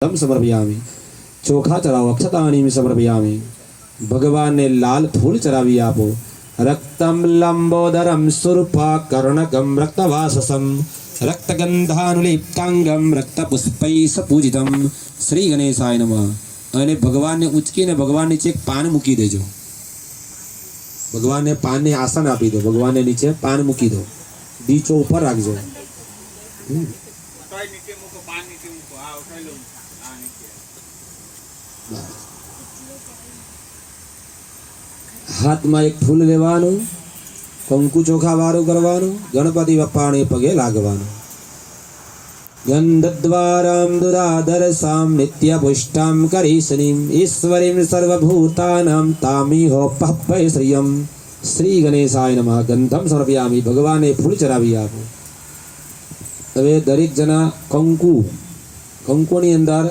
तम समर्पयामि। चोखा चढ़ाओ, अक्षतानि समर्पयामि। भगवान ने लाल फूल चढ़ावी आपो। रक्तम लंबोदरम सुरपा कर्णकम रक्तवाससम रक्तगंधानुलिप्तांगम रक्तपुष्पै सपूजितम। श्री गणेशाय नमः। અને ભગવાનને ઉચકીને ભગવાન નીચે એક પાન મૂકી દેજો. ભગવાનને પાનને આસન આપી દો. ભગવાનને નીચે પાન મૂકી દો. દીચો ઉપર રાખજો. હાથમાં એક ફૂલ લેવાનું, કંકુ ચોખા વાળું કરવાનું, ગણપતિ બાપાને પગે લાગવાનું. गंधद्वारां दुराधरसां नित्यपुष्टां करीशनीं ईश्वरीं सर्वभूतानां तामिहो पह्पय श्रियं. श्री गणेशाय नमः. गंधम समर्पयामि. भगवाने फूल चढ़ावी आपो. હવે દરેક જણા કંકુની અંદર